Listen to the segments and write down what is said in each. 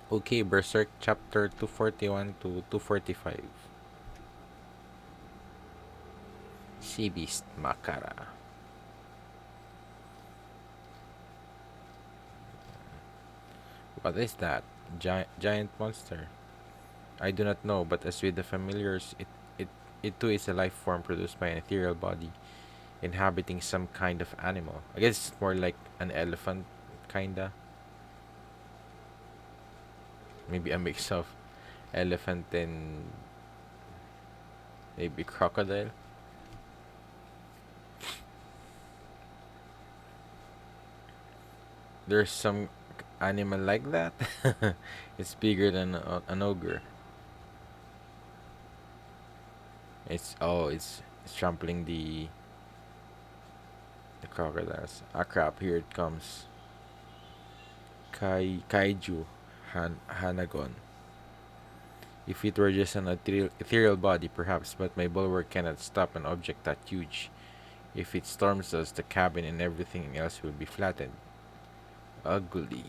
Okay, Berserk Chapter 241 to 245. Sea Beast Makara. What is that? Giant monster? I do not know, but as with the familiars, it too is a life form produced by an ethereal body, inhabiting some kind of animal. I guess it's more like an elephant, kinda. Maybe a mix of elephant and maybe crocodile. There's some animal like that. It's bigger than an ogre. It's trampling the crocodiles. Ah crap! Here it comes. Kaiju Hanagon. If it were just an ethereal body, perhaps, but my bulwark cannot stop an object that huge. If it storms us, the cabin and everything else will be flattened. Ugly.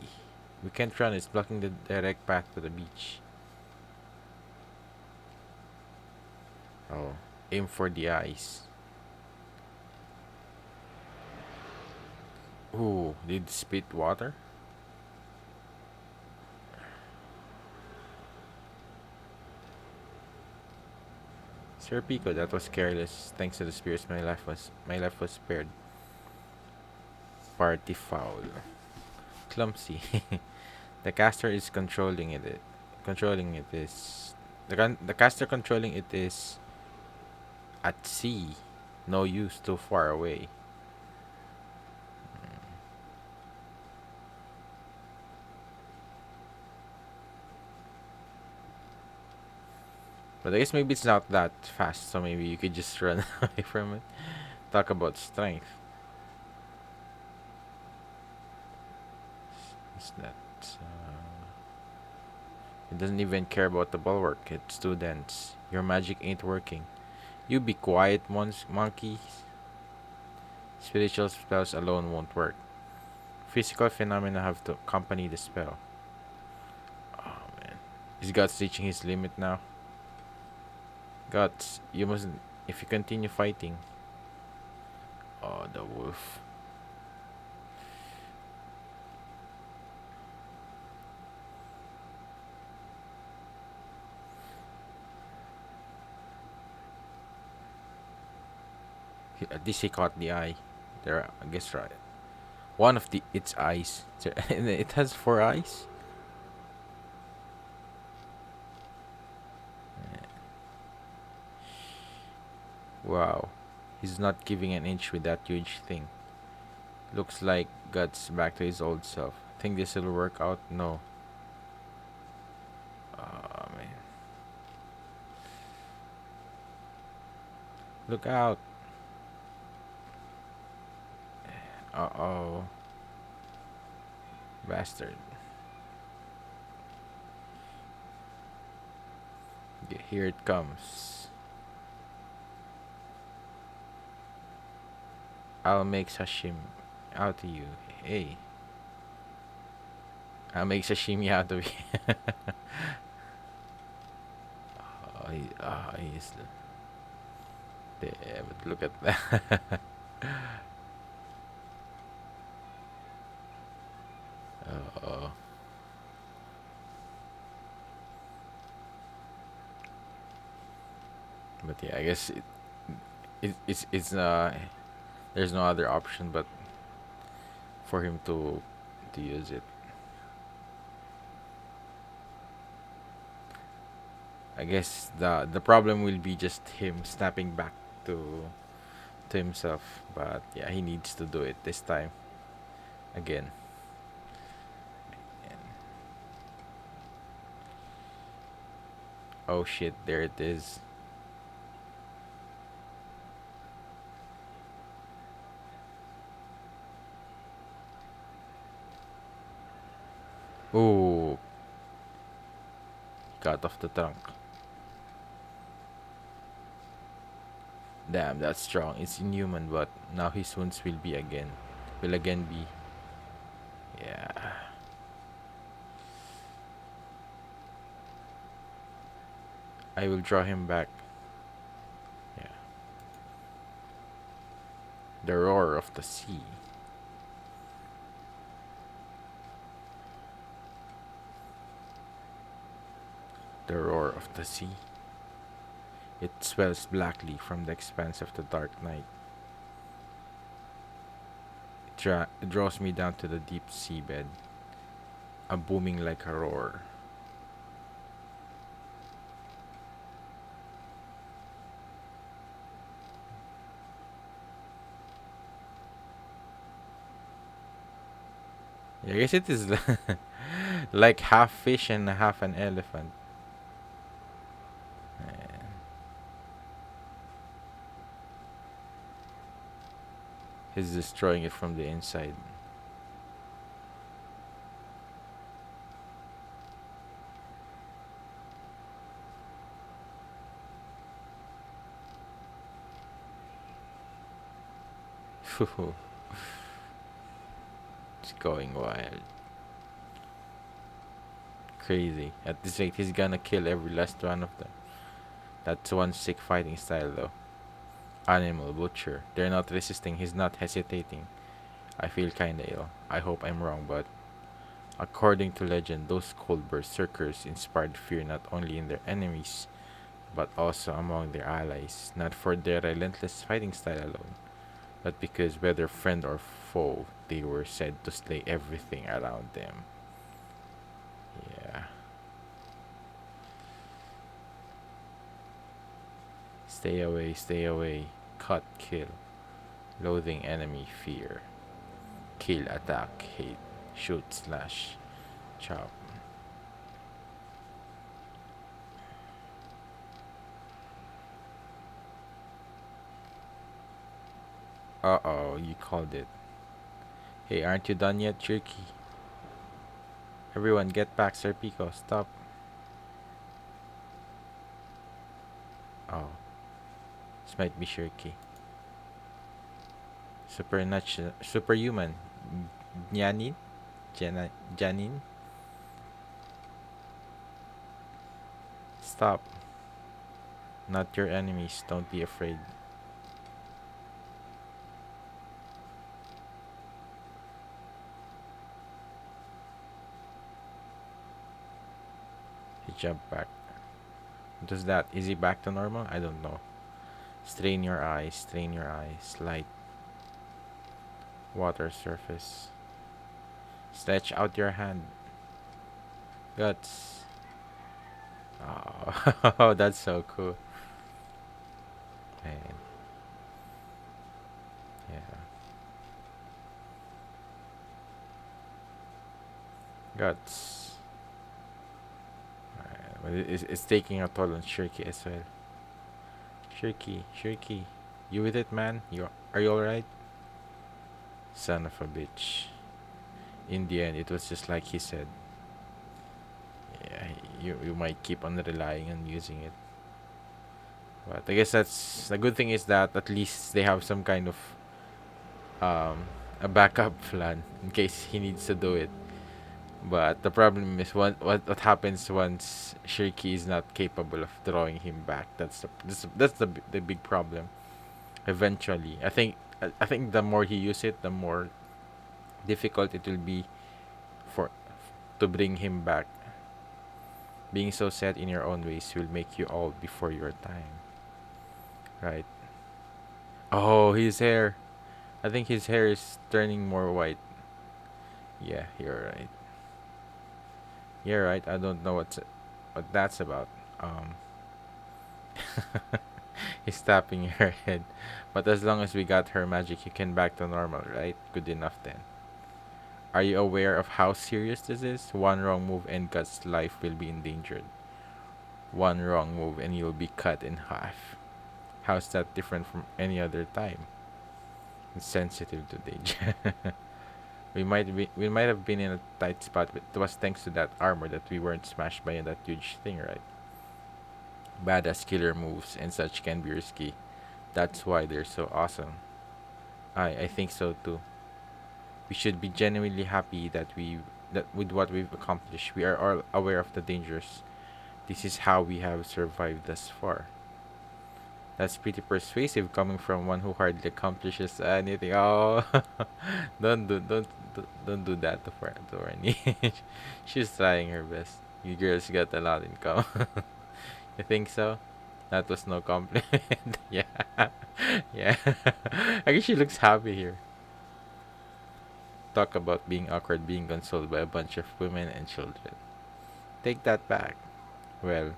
We can't run, it's blocking the direct path to the beach. Oh, aim for the eyes. Ooh, did it spit water? Sir Pico, that was careless. Thanks to the spears, my life was spared. Party foul. Clumsy. The caster is controlling it. Controlling it is the caster controlling it is at sea. No use too far away. But I guess maybe it's not that fast, so maybe you could just run away from it. Talk about strength. What's that? It doesn't even care about the bulwark. It's too dense. Your magic ain't working. You be quiet, monkey. Spiritual spells alone won't work. Physical phenomena have to accompany the spell. Oh man, his guts reaching his limit now. Guts, you mustn't. If you continue fighting. Oh, the wolf. At least he caught the eye. There, I guess right. One of its eyes. It has four eyes. Wow, he's not giving an inch with that huge thing. Looks like Guts back to his old self. Think this will work out? No. Oh man. Look out. Uh oh. Bastard. Here it comes. I'll make sashimi out of you. Hey. I'll make sashimi out of you. He's. Damn, but look at that. Oh. But yeah, I guess it's there's no other option but for him to use it. I guess the problem will be just him snapping back to himself. But yeah, he needs to do it this time again. And, oh shit, there it is. Oh, got off the trunk. Damn, that's strong. It's inhuman, but now his wounds will again be. Yeah. I will draw him back. Yeah. The roar of the sea. The roar of the sea. It swells blackly from the expanse of the dark night. It draws me down to the deep seabed, a booming like a roar. I guess it is like half fish and half an elephant. Uh, He's destroying it from the inside. It's going wild. Crazy. At this rate, he's gonna kill every last one of them. That's one sick fighting style, though. Animal butcher. They're not resisting, he's not hesitating. I feel kinda ill. I hope I'm wrong, but according to legend, those cold berserkers inspired fear not only in their enemies, but also among their allies, not for their relentless fighting style alone, but because whether friend or foe, they were said to slay everything around them. Yeah. Stay away, stay away. Cut, kill. Loathing enemy, fear. Kill, attack, hate. Shoot, slash, chop. Uh oh, you called it. Hey, aren't you done yet, Jerky? Everyone, get back, Sir Pico. Stop. Oh, this might be Shirky. Supernatural, superhuman. Nyanin? Janin? Stop. Not your enemies. Don't be afraid. He jumped back. What is that? Is he back to normal? I don't know. Strain your eyes. Strain your eyes. Light. Water surface. Stretch out your hand. Guts. Oh, that's so cool. Man, yeah. Guts. But it's taking a toll on Shirky as well. Shirky, Shirky. You with it, man? Are you alright? Son of a bitch. In the end, it was just like he said. Yeah, you might keep on relying on using it. But I guess that's the good thing is that at least they have some kind of um a backup plan in case he needs to do it. But the problem is what happens once Shirky is not capable of drawing him back. That's the big problem. Eventually, I think the more he use it, the more difficult it will be for to bring him back. Being so set in your own ways will make you old before your time, right? Oh, his hair. I think his hair is turning more white. Yeah, you're right. You're right. I don't know what that's about. Um, he's tapping your head, but as long as we got her magic, you can back to normal, right? Good enough then. Are you aware of how serious this is? One wrong move and Gut's life will be endangered. One wrong move and you'll be cut in half. How's that different from any other time? It's sensitive to danger. We might have been in a tight spot, but it was thanks to that armor that we weren't smashed by that huge thing, right? Badass killer moves and such can be risky. That's why they're so awesome. I think so too. We should be genuinely happy that with what we've accomplished. We are all aware of the dangers This is how we have survived thus far. That's pretty persuasive coming from one who hardly accomplishes anything. Oh, don't do that to her niece. She's trying her best. You girls got a lot in common. You think so? That was no compliment. Yeah, yeah. I guess she looks happy here. Talk about being awkward, being consoled by a bunch of women and children. Take that back. Well,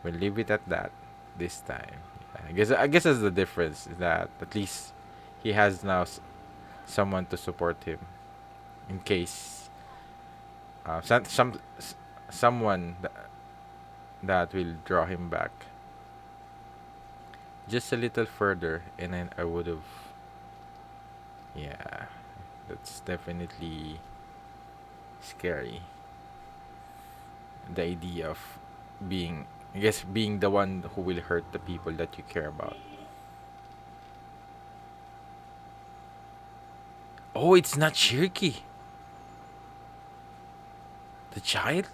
we'll leave it at that this time. I guess that's the difference, is that at least he has now someone to support him in case someone that will draw him back just a little further, and then I would have. Yeah, that's definitely scary. The idea of being, I guess, being the one who will hurt the people that you care about. Oh, it's not Shirky. The child?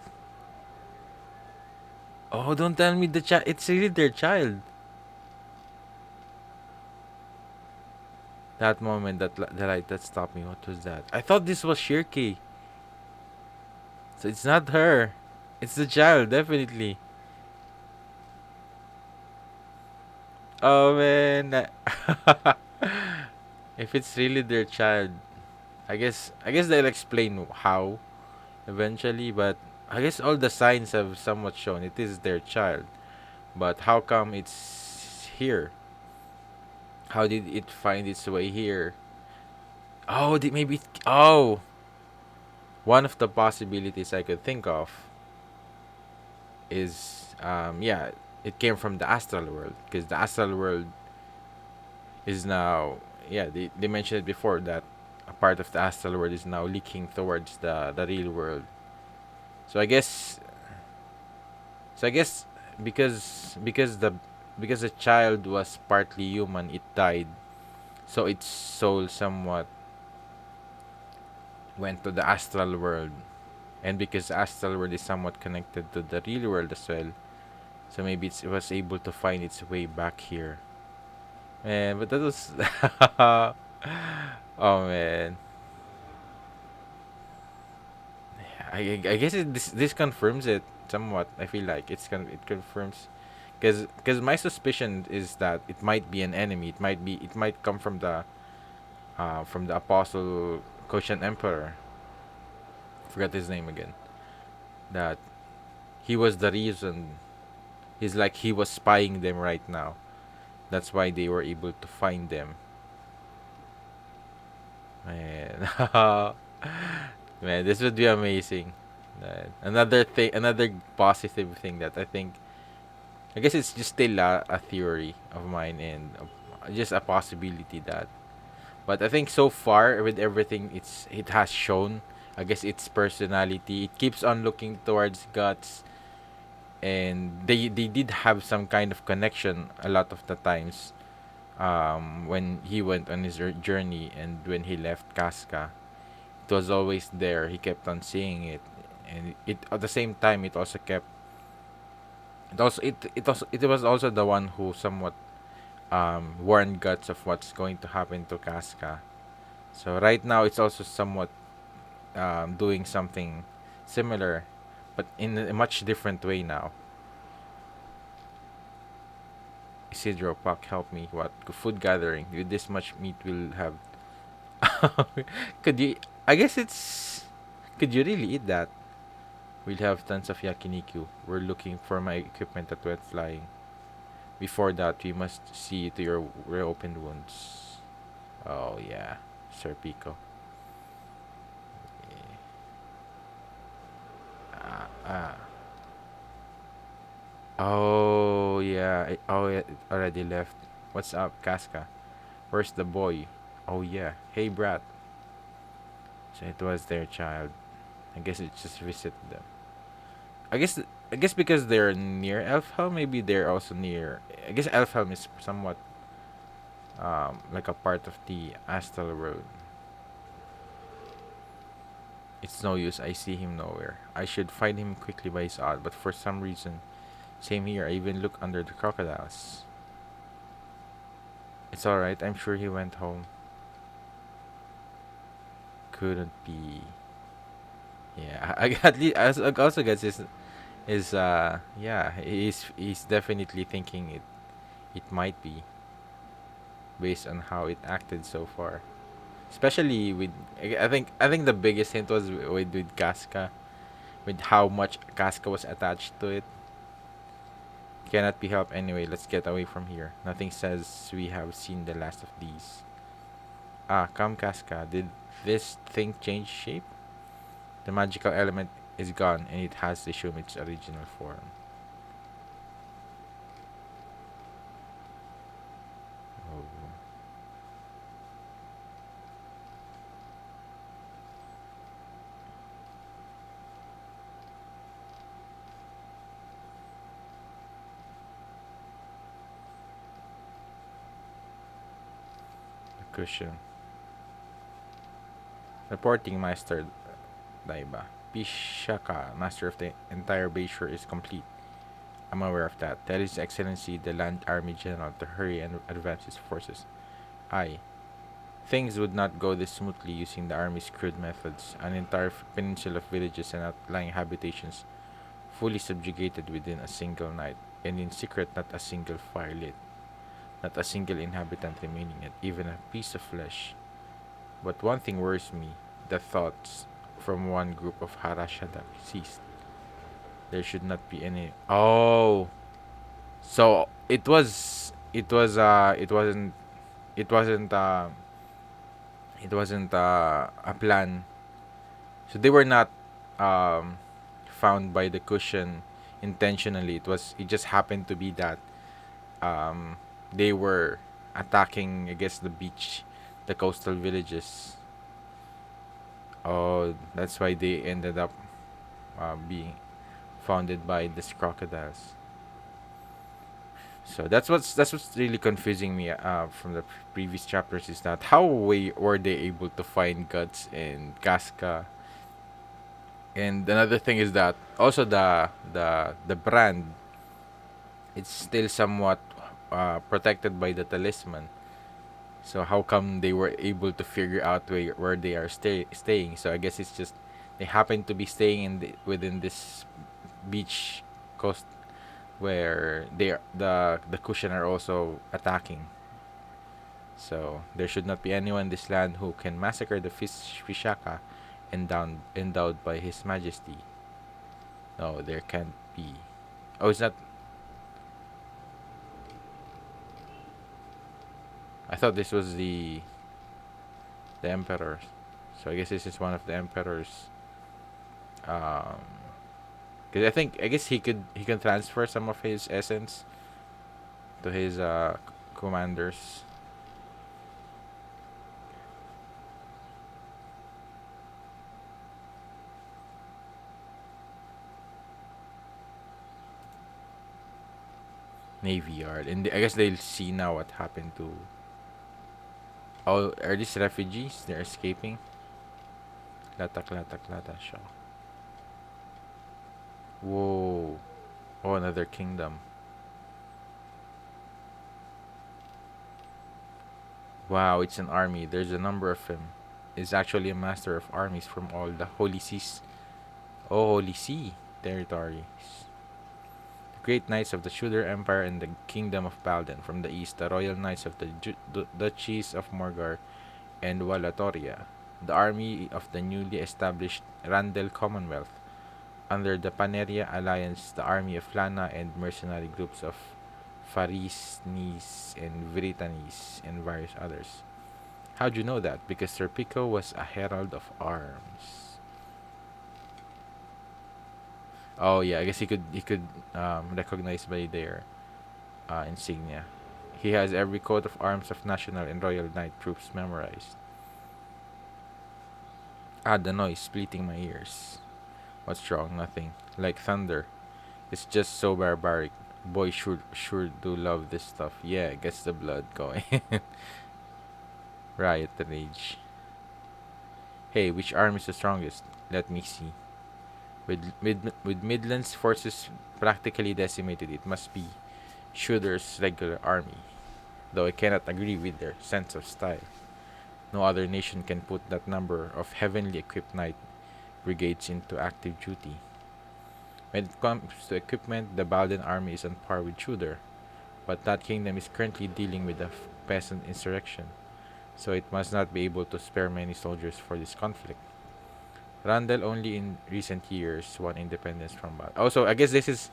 Oh, don't tell me the child. It's really their child. That moment, the light that stopped me. What was that? I thought this was Shirky. So it's not her. It's the child, definitely. Oh man. If it's really their child, I guess they'll explain how eventually, but I guess all the signs have somewhat shown it is their child. But how come it's here? How did it find its way here? Oh, maybe. Oh, one of the possibilities I could think of is, yeah, it came from the astral world, because the astral world is now, yeah, they mentioned it before that a part of the astral world is now leaking towards the real world. So I guess, so I guess because the child was partly human, it died. So its soul somewhat went to the astral world, and because the astral world is somewhat connected to the real world as well, so maybe it was able to find its way back here. Man, but that was oh man, I guess this confirms it somewhat. I feel like it confirms, because my suspicion is that it might be an enemy. It might come from the apostle Koshan Emperor. Forgot his name again. That he was the reason. He's like he was spying them right now. That's why they were able to find them. Man, man, this would be amazing. Another thing, another positive thing that I think, I guess it's just still a theory of mine, and just a possibility that. But I think so far with everything it has shown, I guess its personality, it keeps on looking towards Guts, and they did have some kind of connection a lot of the times, when he went on his journey and when he left Casca. It was always there. He kept on seeing it, and it at the same time it was also the one who somewhat warned Guts of what's going to happen to Casca. So right now it's also somewhat doing something similar, but in a much different way now. Isidro, Pak, help me. What food gathering? With this much meat, we'll have. Could you? I guess it's. Could you really eat that? We'll have tons of yakiniku. We're looking for my equipment that went flying. Before that, we must see to your reopened wounds. Oh yeah, Sir Pico. Ah, ah. Oh yeah. Oh yeah. It already left. What's up, Casca? Where's the boy? Oh yeah. Hey, brat. So it was their child. I guess it just visited them. I guess I guess because they're near Elfhelm, maybe they're also near. I guess Elfhelm is somewhat like a part of the astral world. It's no use. I see him nowhere. I should find him quickly by his odd, but for some reason, same here. I even look under the crocodiles. It's alright. I'm sure he went home. Couldn't be. Yeah, I at least I also guess is yeah, he's definitely thinking it might be based on how it acted so far. Especially with I think the biggest hint was with Casca, with how much Casca was attached to it. Cannot be helped anyway. Let's get away from here. Nothing says we have seen the last of these. Ah, come Casca. Did this thing change shape? The magical element is gone and it has resumed its original form. Oh, the cushion. Reporting Master Daiba. Pishaka, master of the entire Bayshore, is complete. I'm aware of that. That is Excellency, the Land Army General, to hurry and advance his forces. Aye. Things would not go this smoothly using the army's crude methods. An entire peninsula of villages and outlying habitations fully subjugated within a single night, and in secret not a single fire lit, not a single inhabitant remaining, not even a piece of flesh. But one thing worries me, the thoughts from one group of Harashada ceased. There should not be any. Oh, so it wasn't it wasn't a plan. So they were not um found by the cushion intentionally. It just happened to be that um they were attacking, I guess, the beach, the coastal villages. Oh, that's why they ended up being founded by these crocodiles. So that's what's really confusing me from the previous chapters, is that how were they able to find Guts and Casca. And another thing is that also the brand, it's still somewhat protected by the talisman. So how come they were able to figure out where they are staying? So I guess it's just they happen to be staying within this beach coast where the cushion are also attacking. So there should not be anyone in this land who can massacre the Fishaka endowed by His Majesty. No, there can't be. Oh, it's not. I thought this was the emperor. So I guess this is one of the emperor's. Um, because I guess he can transfer some of his essence to his commanders. Navy Yard, and I guess they'll see now what happened to. Oh, are these refugees? They're escaping. Latak, latak, latak, siya. Whoa. Oh, another kingdom. Wow, it's an army. There's a number of him. Is actually a master of armies from all the Holy Seas. Oh, Holy See territories. The great knights of the Tudor Empire and the Kingdom of Balden from the east, the royal knights of the Duchies of Morgar and Wallatoria, the army of the newly established Randel Commonwealth, under the Paneria Alliance, the army of Lana and mercenary groups of Farisnis and Vritanis and various others. How'd you know that? Because Sir Pico was a herald of arms. Oh yeah, I guess he could recognize by their insignia. He has every coat of arms of national and royal knight troops memorized. Ah, the noise splitting my ears. What's wrong? Nothing. Like thunder. It's just so barbaric. Boys sure do love this stuff. Yeah, gets the blood going. Riot rage. Hey, which army is the strongest? Let me see. With Midland's forces practically decimated, it must be Shooter's regular army, though I cannot agree with their sense of style. No other nation can put that number of heavenly equipped knight brigades into active duty. When it comes to equipment, the Baldan army is on par with Tudor, but that kingdom is currently dealing with a peasant insurrection, so it must not be able to spare many soldiers for this conflict. Randall only in recent years won independence from Bal. Also, I guess this is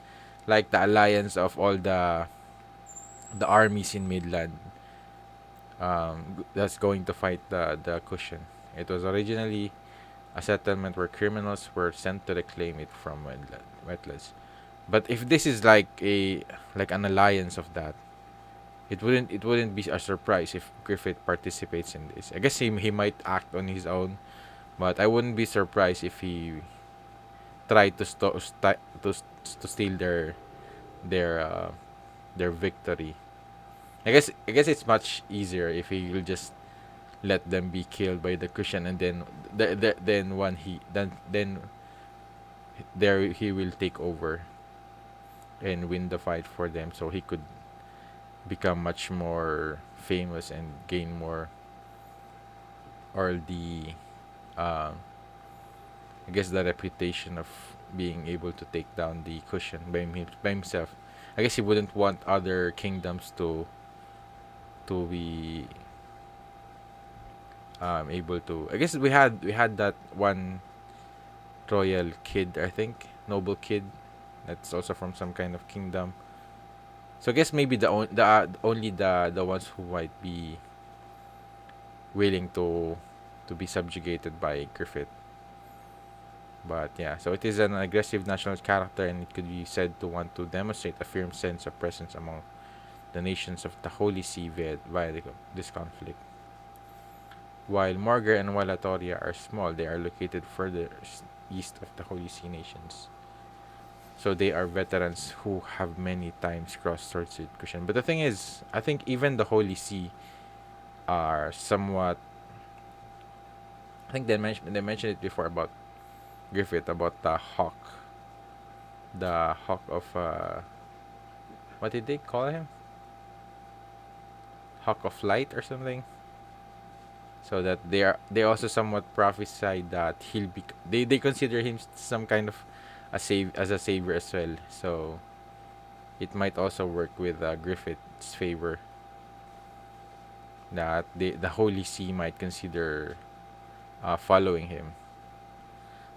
like the alliance of all the armies in Midland that's going to fight the cushion. It was originally a settlement where criminals were sent to reclaim it from wetlands. But if this is like an alliance of that, it wouldn't be a surprise if Griffith participates in this. I guess he might act on his own, but I wouldn't be surprised if he tried to steal their uh, their victory. I guess it's much easier if he will just let them be killed by the cushion, and then when he then there he will take over and win the fight for them, so he could become much more famous and gain more, or the uh, I guess the reputation of being able to take down the cushion by himself. I guess he wouldn't want other kingdoms to be able to. I guess we had that one royal kid, I think, noble kid, that's also from some kind of kingdom. So I guess maybe only the ones who might be willing to be subjugated by Griffith. But yeah, so it is an aggressive national character, and it could be said to want to demonstrate a firm sense of presence among the nations of the Holy See this conflict. While Morgar and Walatoria are small, they are located further east of the Holy See nations. So they are veterans who have many times crossed swords with Christian. But the thing is, I think even the Holy See are somewhat. I think they mentioned it before about Griffith, about the hawk of what did they call him? Hawk of light or something. So that they also somewhat prophesied that he'll be. They consider him some kind of a savior as well. So it might also work with Griffith's favor, that the Holy See might consider following him.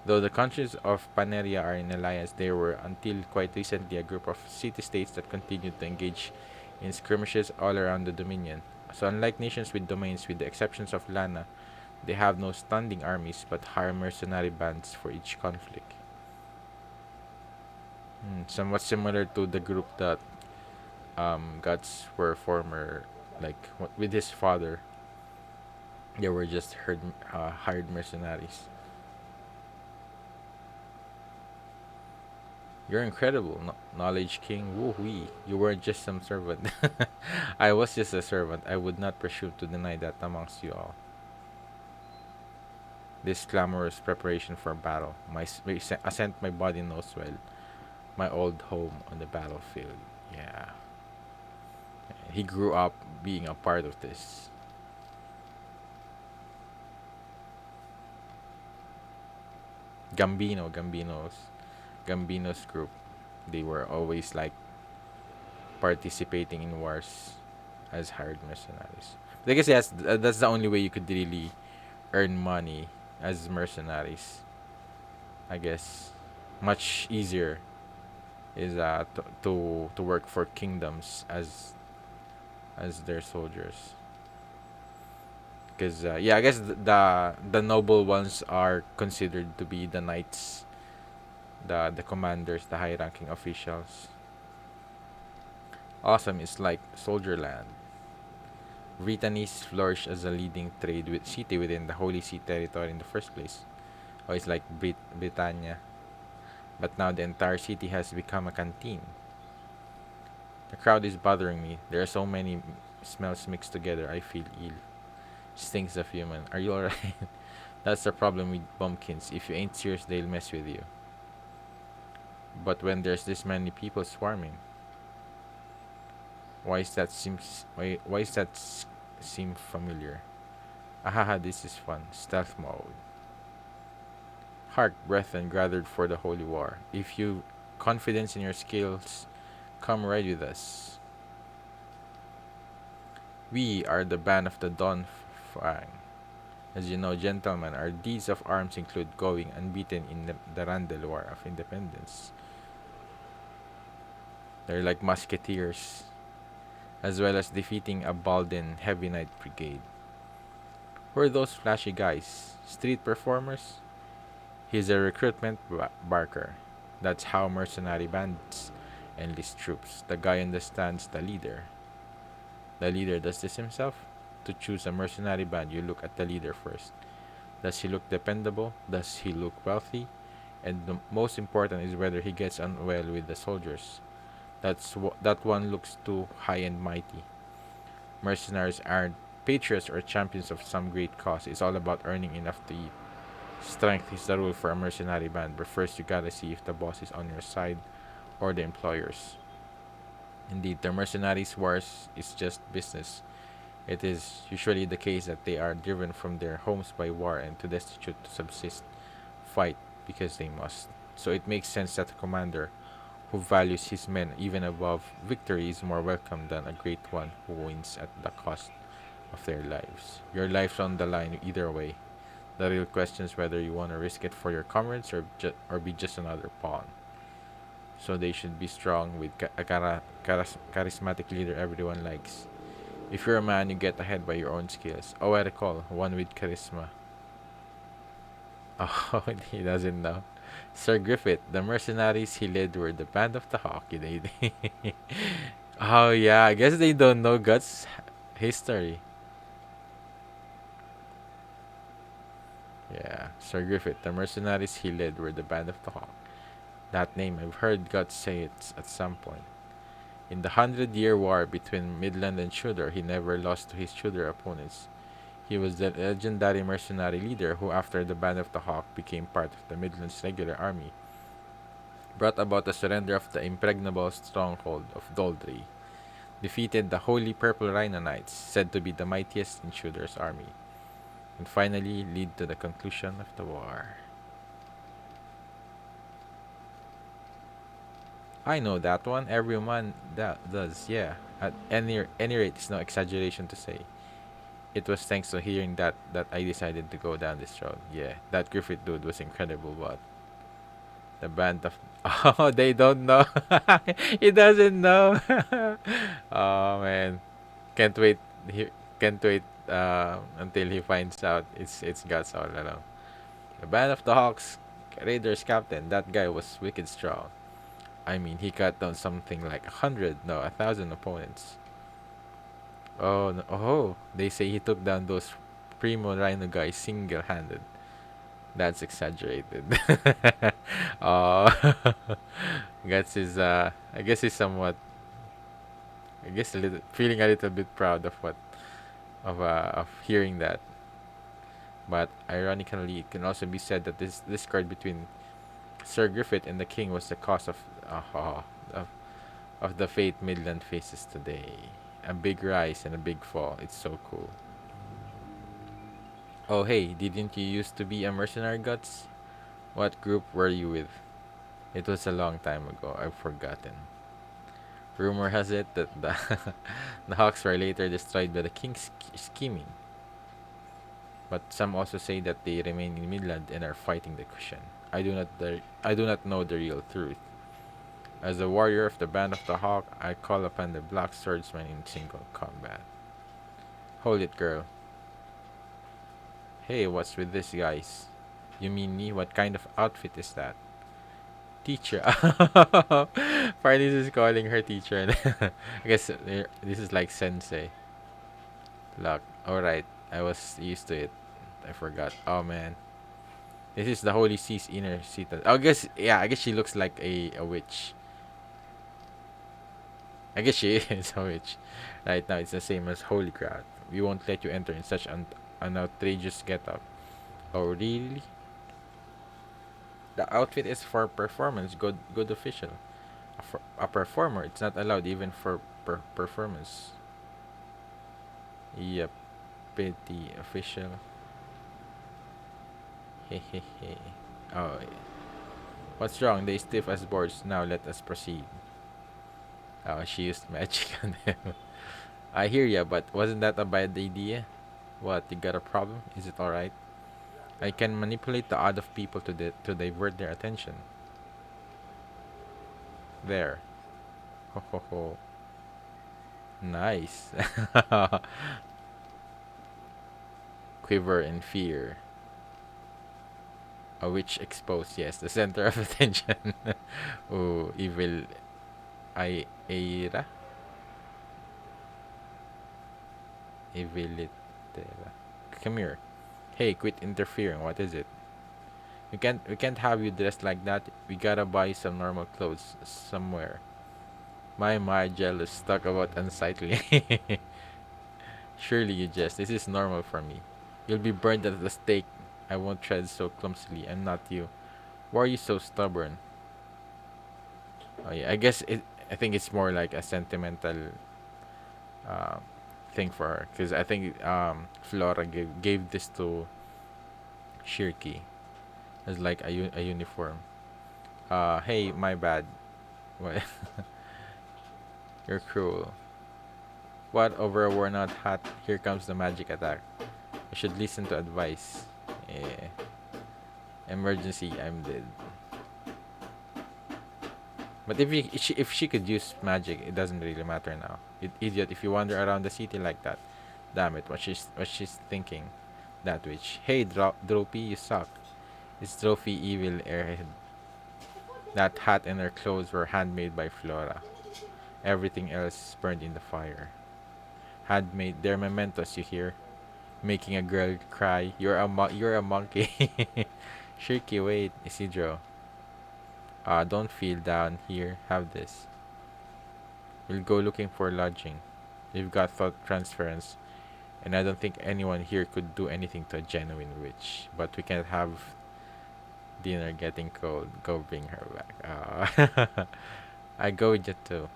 Though the countries of Paneria are in alliance, there were until quite recently a group of city-states that continued to engage in skirmishes all around the Dominion. So unlike nations with domains, with the exceptions of Lana, they have no standing armies but hire mercenary bands for each conflict. Somewhat similar to the group that gods were former, like with his father. They were just hired mercenaries. You're incredible, knowledge king. Woo wee. You weren't just some servant. I was just a servant. I would not presume to deny that amongst you all. This clamorous preparation for battle. I sent my body knows well. My old home on the battlefield. Yeah. He grew up being a part of this. Gambino's group. They were always like participating in wars as hired mercenaries. But I guess that's the only way you could really earn money as mercenaries. I guess much easier is to work for kingdoms as their soldiers. Because yeah, I guess the noble ones are considered to be the knights, the commanders, the high ranking officials. Awesome is like soldier land. Britannies flourished as a leading city within the Holy See territory in the first place. Oh, it's like Britannia. But now the entire city has become a canteen. The crowd is bothering me. There are so many smells mixed together. I feel ill. Stinks of human. Are you alright? That's the problem with bumpkins. If you ain't serious, they'll mess with you. But when there's this many people swarming, why is that seem familiar? Ahaha, this is fun. Stealth mode. Hark, brethren, gathered for the holy war. If you confidence in your skills, come ride with us. We are the band of the Dawn Fang. As you know, gentlemen, our deeds of arms include going unbeaten in the Randall War of Independence. They're like musketeers, as well as defeating a Balden Heavy Knight Brigade. Who are those flashy guys? Street performers? He's a recruitment barker. That's how mercenary bands enlist troops. The guy understands the leader. The leader does this himself. To choose a mercenary band, you look at the leader first. Does he look dependable? Does he look wealthy? And the most important is whether he gets on well with the soldiers. That one looks too high and mighty. Mercenaries aren't patriots or champions of some great cause. It's all about earning enough to eat. Strength is the rule for a mercenary band, but first you gotta see if the boss is on your side or the employers. Indeed, the mercenaries' wars is just business. It is usually the case that they are driven from their homes by war and too destitute to subsist, fight because they must. So it makes sense that a commander who values his men even above victory is more welcome than a great one who wins at the cost of their lives. Your life's on the line either way. The real question is whether you want to risk it for your comrades or be just another pawn. So they should be strong with a charismatic leader everyone likes. If you're a man, you get ahead by your own skills. Oh, I recall one with charisma. Oh, he doesn't know. Sir Griffith, the mercenaries he led were the band of the Hawk. Oh yeah, I guess they don't know Guts' history. Yeah, Sir Griffith, the mercenaries he led were the band of the Hawk. That name, I've heard Guts say it at some point. In the 100-Year War between Midland and Tudor, he never lost to his Tudor opponents. He was the legendary mercenary leader who, after the Band of the Hawk became part of the Midland's regular army, brought about the surrender of the impregnable stronghold of Doldrey, defeated the Holy Purple Rhino Knights, said to be the mightiest in Tudor's army, and finally lead to the conclusion of the war. I know that one. Everyone that does, yeah. At any rate, it's no exaggeration to say. It was thanks to hearing that I decided to go down this road. Yeah, that Griffith dude was incredible, but the band of oh, they don't know. He doesn't know. Oh man, can't wait. He can't wait until he finds out it's Guts all along. The band of the Hawks, Raiders captain. That guy was wicked strong. I mean, he cut down something like 100, no, 1,000 opponents. Oh, no, oh, they say he took down those Primo Rhino guys single-handed. That's exaggerated. uh, Guts is, I guess he's somewhat, I guess a little, feeling a little bit proud of of hearing that. But ironically, it can also be said that this discord between Sir Griffith and the King was the cause of of the fate Midland faces today. A big rise and a big fall. It's so cool. Oh hey, didn't you used to be a mercenary, Guts? What group were you with? It was a long time ago. I've forgotten. Rumor has it that the the Hawks were later destroyed by the King's scheming. But some also say that they remain in Midland and are fighting the Cushion. I do not know the real truth. As a warrior of the Band of the Hawk, I call upon the Black Swordsman in single combat. Hold it, girl. Hey, what's with this, guys? You mean me? What kind of outfit is that? Teacher. Parties is calling her teacher. I guess this is like sensei. Luck. Alright, I was used to it. I forgot. Oh man. This is the Holy Sea's inner citadel. I guess, yeah, I guess she looks like a witch. I guess she is a witch. Right now, it's the same as Holy Crowd. We won't let you enter in such an outrageous getup. Oh, really? The outfit is for performance. Good official. A performer. It's not allowed even for performance. Yep. Petty official. Hehehe. Oh, what's wrong? They stiff as boards. Now let us proceed. Oh, she used magic on them. I hear ya, but wasn't that a bad idea? What, you got a problem? Is it alright? I can manipulate the odd of people to divert their attention. There. Ho ho ho. Nice. Quiver in fear. A witch exposed, yes, the center of attention. Oh, evil Aira? Evilitera. Come here. Hey, quit interfering. What is it? We can't have you dressed like that. We gotta buy some normal clothes somewhere. My jealous. Talk about unsightly. Surely you jest. This is normal for me. You'll be burned at the stake. I won't tread so clumsily. I'm not you. Why are you so stubborn? Oh yeah, I guess it. I think it's more like a sentimental um, thing for her, because I think Flora gave this to Shirky as like a uniform. Hey, my bad. What? You're cruel. What, over a worn out hat? Here comes the magic attack. I should listen to advice. Eh, emergency, I'm dead. But if she could use magic, it doesn't really matter now. Idiot, if you wander around the city like that. Damn it, what she's thinking. That witch. Hey, Droopy, you suck. It's Trophy evil airhead. That hat and her clothes were handmade by Flora. Everything else burned in the fire. Handmade, they're mementos, you hear? Making a girl cry. You're a monkey. Shirky, wait, Isidro. Don't feel down. Here, have this. We'll go looking for lodging. We've got thought transference, and I don't think anyone here could do anything to a genuine witch. But we can't have dinner getting cold. Go bring her back. I go with you too.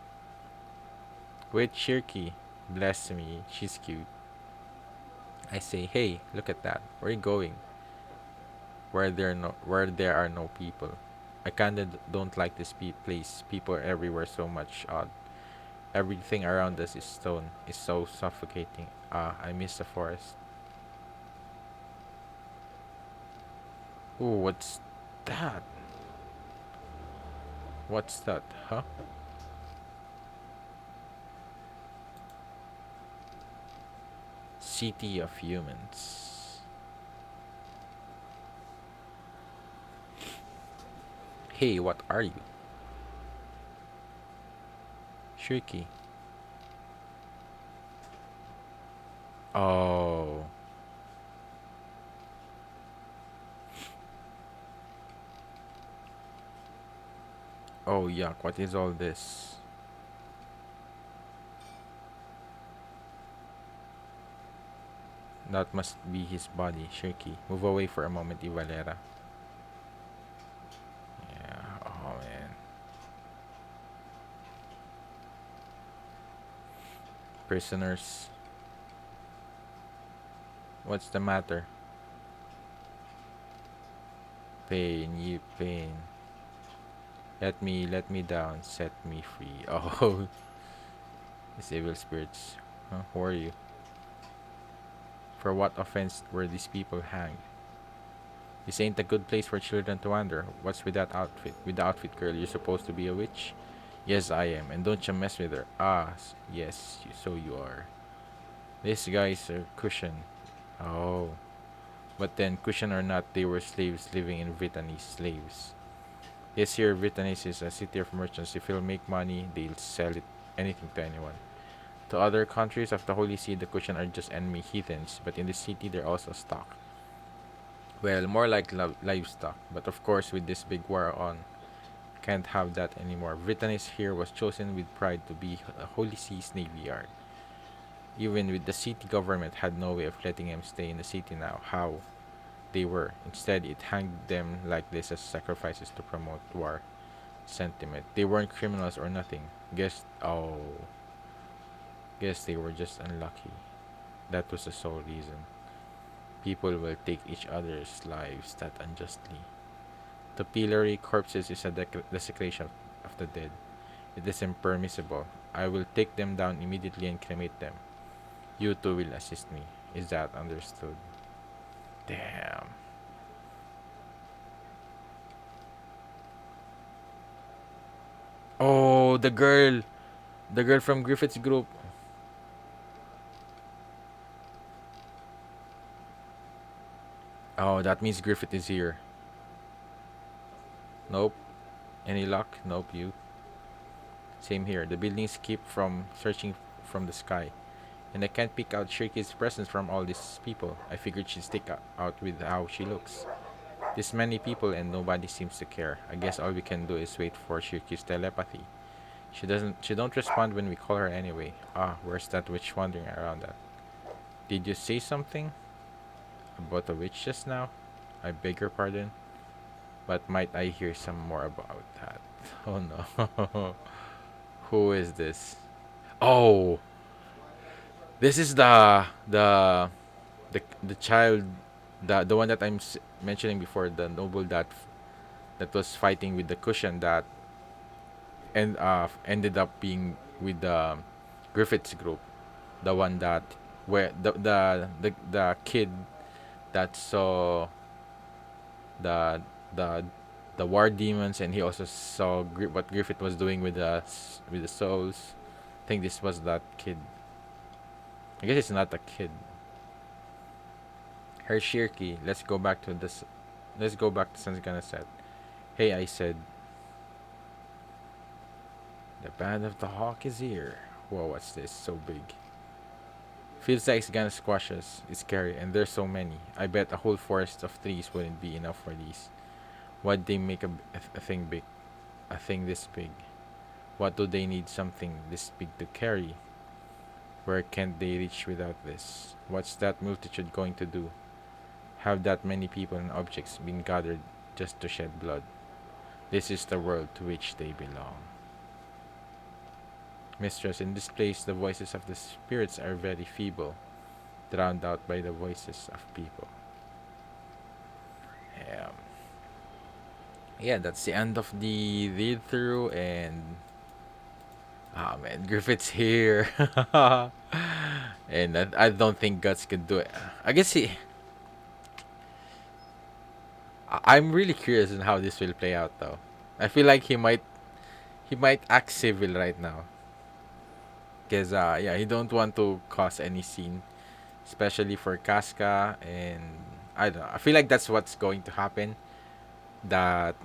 Wait, Shirky. Bless me. She's cute. I say, hey, look at that. Where are you going? Where there are no people. I kinda don't like this place. People are everywhere so much odd. Everything around us is stone. It's so suffocating. I miss the forest. Ooh, what's that? What's that? Huh? City of humans. Hey, what are you? Shirky. Oh. Oh, yuck. What is all this? That must be his body, Shirky. Move away for a moment, Ivalera. Yeah, oh man. Prisoners. What's the matter? Pain, you pain. Let me down. Set me free. Oh, these evil spirits. Huh? Who are you? For what offense were these people hanged? This ain't a good place for children to wander. What's with that outfit? With the outfit, girl, you're supposed to be a witch? Yes, I am. And don't you mess with her. Yes, so you are. These guys are cushion. Oh. But then, cushion or not, they were slaves living in Brittany. Slaves. Yes, here, Brittany is a city of merchants. If you'll make money, they'll sell it anything to anyone. To other countries of the Holy See, the cushion are just enemy heathens. But in the city, they're also stock. Well, more like livestock. But of course, with this big war on, can't have that anymore. Brittany's here was chosen with pride to be a Holy Sea's navy yard. Even with the city government had no way of letting him stay in the city now. How? they were. Instead, it hanged them like this as sacrifices to promote war sentiment. They weren't criminals or nothing. Guess they were just unlucky. That was the sole reason. People will take each other's lives that unjustly. To pillory corpses is a desecration of the dead. It is impermissible. I will take them down immediately and cremate them. You two will assist me. Is that understood? Damn. Oh, the girl. The girl from Griffith's group. Oh, that means Griffith is here. Nope. Any luck? Nope, you. Same here. The buildings keep from searching from the sky. And I can't pick out Shirky's presence from all these people. I figured she'd stick out with how she looks. This many people and nobody seems to care. I guess all we can do is wait for Shirky's telepathy. She don't respond when we call her anyway. Ah, where's that witch wandering around at? Did you say something about a witch just now? I beg your pardon, but might I hear some more about that? Oh no. Who is this? Oh, this is the child, the one that I'm mentioning before, the noble that was fighting with the cushion that ended up being with the Griffiths group, the one that where the kid that saw the the the war demons, and he also saw what Griffith was doing with with the souls. I think this was that kid. I guess it's not a kid. Her Shirky. Let's go back to this. Let's go back to Sanskana said. Hey, I said. The band of the hawk is here. Whoa, what's this? So big. Feels like it's gonna squash us. It's scary, and there's so many. I bet a whole forest of trees wouldn't be enough for these. Why'd they make a thing big? A thing this big? What do they need something this big to carry? Where can't they reach without this? What's that multitude going to do? Have that many people and objects been gathered just to shed blood? This is the world to which they belong. Mistress, in this place the voices of the spirits are very feeble, drowned out by the voices of people. Um, yeah, that's the end of the read through, and ah man, Griffith's here. And I don't think Guts could do it. I guess I'm really curious on how this will play out though. I feel like he might act civil right now. Cause yeah, he don't want to cause any scene, especially for Casca, and I don't know. I feel like that's what's going to happen. That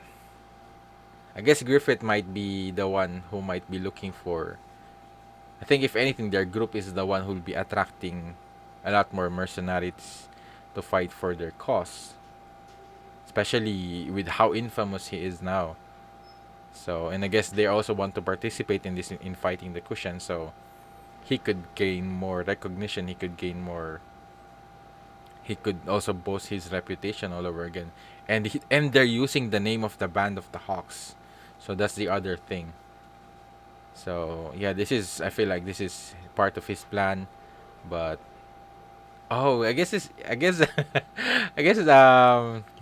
I guess Griffith might be the one who might be looking for. I think if anything, their group is the one who'll be attracting a lot more mercenaries to fight for their cause, especially with how infamous he is now. So, and I guess they also want to participate in this in fighting the cushion. So he could gain more recognition. He could gain more. He could also boast his reputation all over again, and they're using the name of the band of the Hawks. So that's the other thing. So yeah, this is. I feel like this is part of his plan, but oh, I guess this. I guess. I guess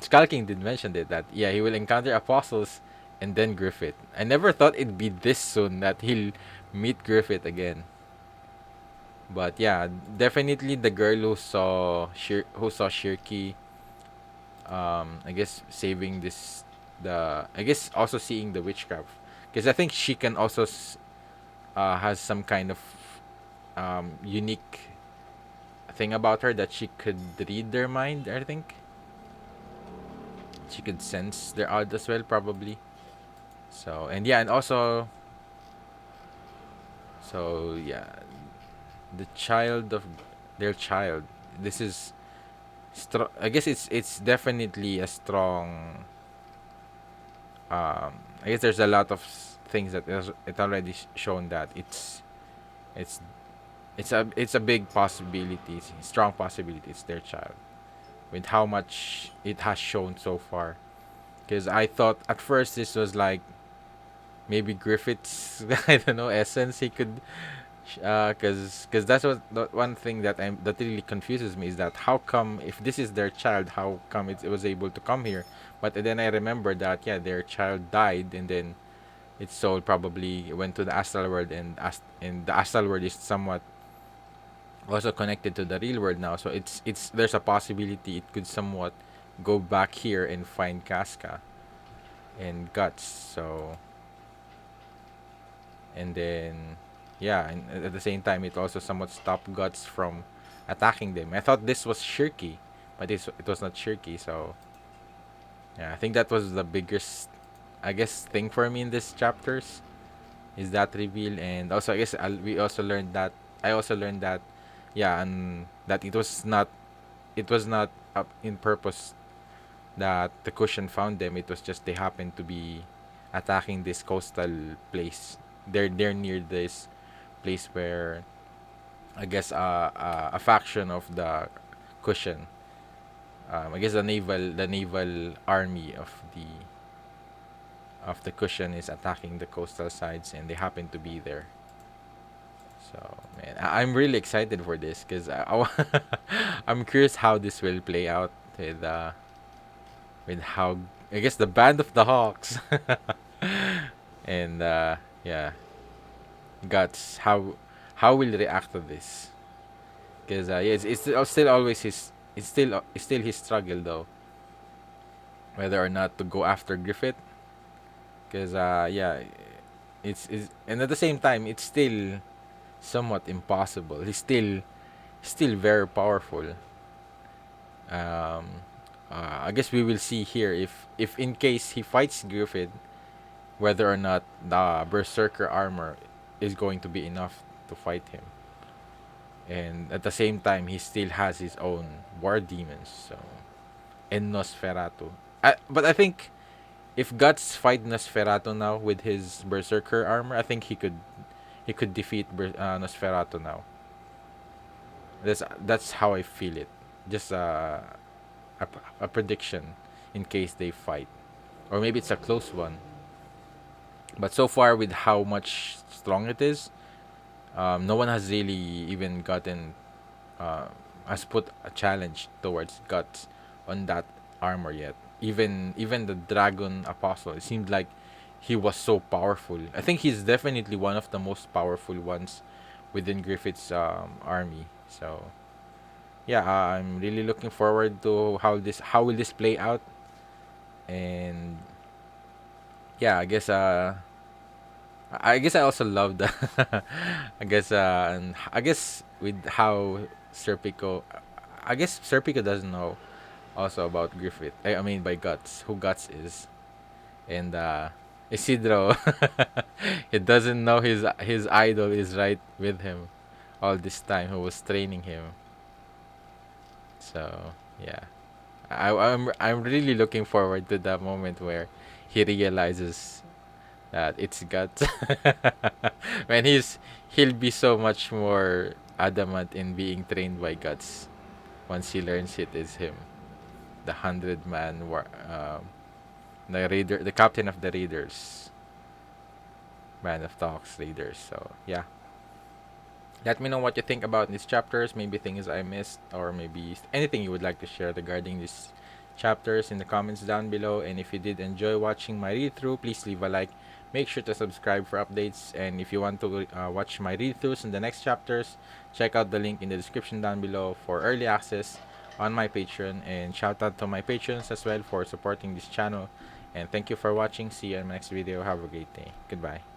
Skull King did mention it that yeah he will encounter apostles and then Griffith. I never thought it'd be this soon that he'll meet Griffith again. But yeah, definitely the girl who saw Shirky, I guess saving this the I guess also seeing the witchcraft, because I think she can also has some kind of unique thing about her that she could read their mind. I think she could sense their odd as well, probably. So and yeah, and also so yeah, the child of their child. This is I guess it's definitely a strong. I guess there's a lot of things that it already shown that it's a big possibility, strong possibility. It's their child, with how much it has shown so far. Because I thought at first this was like maybe Griffith's I don't know essence he could because that's what the one thing that really confuses me is that how come if this is their child, how come it was able to come here? But then I remember that yeah, their child died, and then its soul probably went to the astral world, and the astral world is somewhat also connected to the real world now. So it's there's a possibility it could somewhat go back here and find Casca and Guts. So and then yeah, and at the same time it also somewhat stopped Guts from attacking them. I thought this was Shirky, but it was not Shirky. So yeah, I think that was the biggest, I guess, thing for me in this chapters is that reveal. And also I guess we also learned that I also learned that yeah, and that it was not up in purpose that the cushion found them. It was just they happened to be attacking this coastal place. They're near this place where I guess a faction of the cushion, I guess the naval army of the cushion is attacking the coastal sides, and they happen to be there. So man, I'm really excited for this because I'm curious how this will play out with how I guess the band of the Hawks and yeah, Guts how will he react to this? Because yeah, it's still always his it's still his struggle though whether or not to go after Griffith. Because yeah, it's and at the same time it's still somewhat impossible. He's still very powerful. Um, I guess we will see here if in case he fights Griffith, whether or not the Berserker armor is going to be enough to fight him. And at the same time, he still has his own war demons. So and Nosferatu. But I think if Guts fight Nosferatu now with his Berserker armor, I think he could defeat Nosferatu now. That's how I feel it. Just a, a prediction in case they fight, or maybe it's a close one. But so far, with how much strong it is, no one has really even gotten uh, has put a challenge towards Guts on that armor yet. Even the Dragon Apostle, it seemed like he was so powerful. I think he's definitely one of the most powerful ones within Griffith's army. So yeah, I'm really looking forward to how will this play out. And yeah, I guess I also love the I guess with how Serpico I guess Serpico doesn't know also about Griffith. I mean by Guts, who Guts is. And Isidro he doesn't know his idol is right with him all this time who was training him. So yeah, I'm really looking forward to that moment where he realizes that it's Guts. When he'll be so much more adamant in being trained by Guts once he learns it is him, the 100-man war, the raider, the captain of the raiders, man of talks raiders. So yeah, let me know what you think about these chapters. Maybe things I missed, or maybe anything you would like to share regarding these chapters in the comments down below. And if you did enjoy watching my read through, please leave a like. Make sure to subscribe for updates. And if you want to watch my read throughs in the next chapters, check out the link in the description down below for early access on my Patreon. And shout out to my patrons as well for supporting this channel. And thank you for watching. See you in my next video. Have a great day. Goodbye.